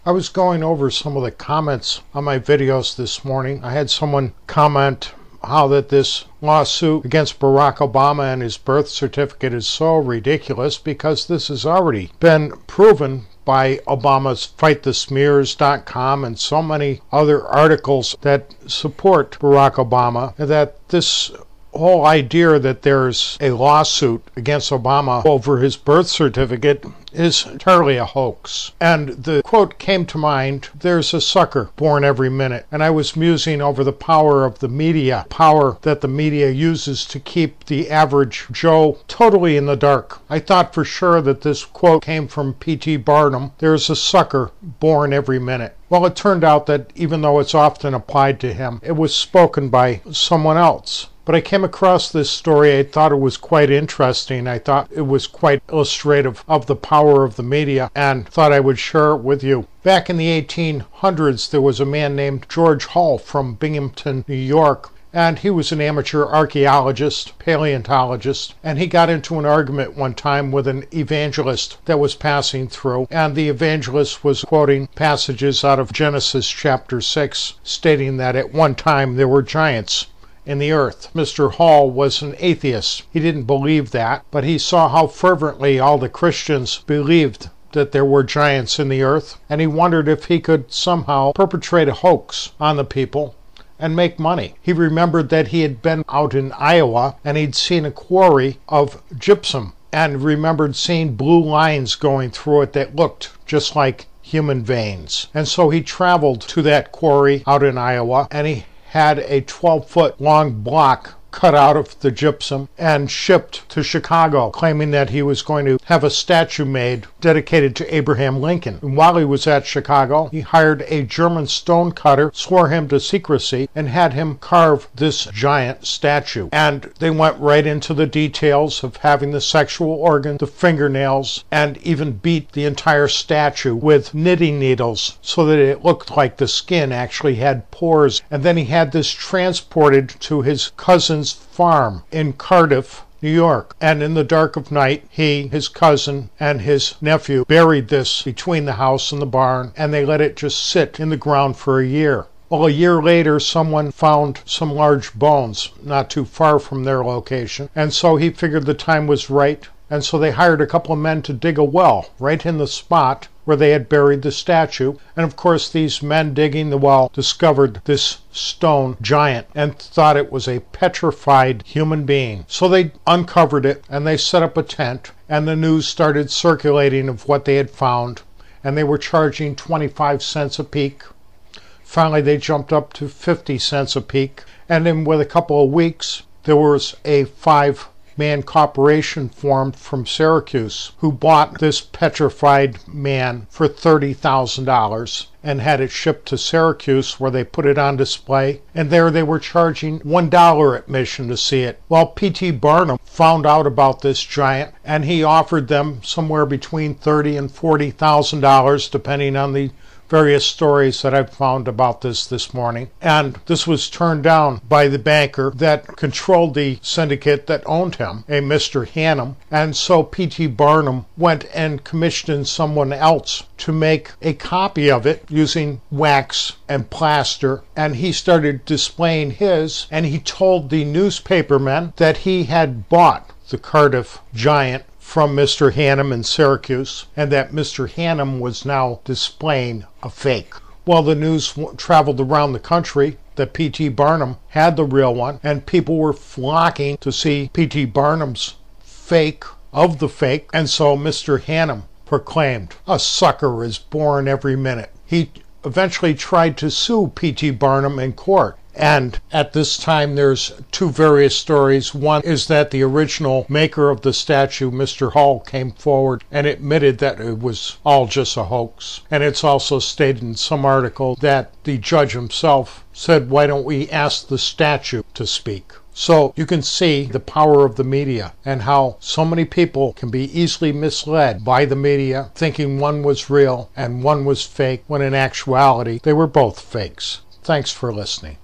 I was going over some of the comments on my videos this morning. I had someone comment how that this lawsuit against Barack Obama and his birth certificate is so ridiculous because this has already been proven by Obama's FightTheSmears.com and so many other articles that support Barack Obama, that this whole idea that there's a lawsuit against Obama over his birth certificate is entirely a hoax. And the quote came to mind, "There's a sucker born every minute." And I was musing over the power of the media, power that the media uses to keep the average Joe totally in the dark. I thought for sure that this quote came from P.T. Barnum, "There's a sucker born every minute." Well, it turned out that even though it's often applied to him, it was spoken by someone else. But I came across this story. I thought it was quite interesting. I thought it was quite illustrative of the power of the media and thought I would share it with you. Back in the 1800s, there was a man named George Hull from Binghamton, New York, and he was an amateur archaeologist, paleontologist, and he got into an argument one time with an evangelist that was passing through, and the evangelist was quoting passages out of Genesis chapter 6, stating that at one time there were giants in the earth. Mr. Hall was an atheist. He didn't believe that, but he saw how fervently all the Christians believed that there were giants in the earth, and he wondered if he could somehow perpetrate a hoax on the people and make money. He remembered that he had been out in Iowa and he'd seen a quarry of gypsum and remembered seeing blue lines going through it that looked just like human veins. And so he traveled to that quarry out in Iowa, and he had a 12-foot long block cut out of the gypsum and shipped to Chicago, claiming that he was going to have a statue made dedicated to Abraham Lincoln. And while he was at Chicago, he hired a German stonecutter, swore him to secrecy, and had him carve this giant statue. And they went right into the details of having the sexual organ, the fingernails, and even beat the entire statue with knitting needles so that it looked like the skin actually had pores. And then he had this transported to his cousin's farm in Cardiff, New York. And in the dark of night, he, his cousin, and his nephew buried this between the house and the barn, and they let it just sit in the ground for a year. Well, a year later, someone found some large bones not too far from their location, and so he figured the time was right, and so they hired a couple of men to dig a well right in the spot where they had buried the statue. And of course, these men digging the well discovered this stone giant and thought it was a petrified human being. So they uncovered it and they set up a tent, and the news started circulating of what they had found, and they were charging 25 cents a peek. Finally, they jumped up to 50 cents a peek, and then with a couple of weeks, there was a 5-man corporation formed from Syracuse who bought this petrified man for $30,000 and had it shipped to Syracuse, where they put it on display, and there they were charging $1 admission to see it. Well, P.T. Barnum found out about this giant, and he offered them somewhere between $30,000 and $40,000 depending on the various stories that I've found about this morning. And this was turned down by the banker that controlled the syndicate that owned him, a Mr. Hannum. And so P.T. Barnum went and commissioned someone else to make a copy of it using wax and plaster. And he started displaying his, and he told the newspapermen that he had bought the Cardiff Giant from Mr. Hannum in Syracuse, and that Mr. Hannum was now displaying a fake. Well, the news traveled around the country that P.T. Barnum had the real one, and people were flocking to see P.T. Barnum's fake of the fake, and so Mr. Hannum proclaimed, "A sucker is born every minute." He eventually tried to sue P.T. Barnum in court. And at this time, there's two various stories. One is that the original maker of the statue, Mr. Hall, came forward and admitted that it was all just a hoax. And it's also stated in some article that the judge himself said, "Why don't we ask the statue to speak?" So you can see the power of the media and how so many people can be easily misled by the media, thinking one was real and one was fake, when in actuality they were both fakes. Thanks for listening.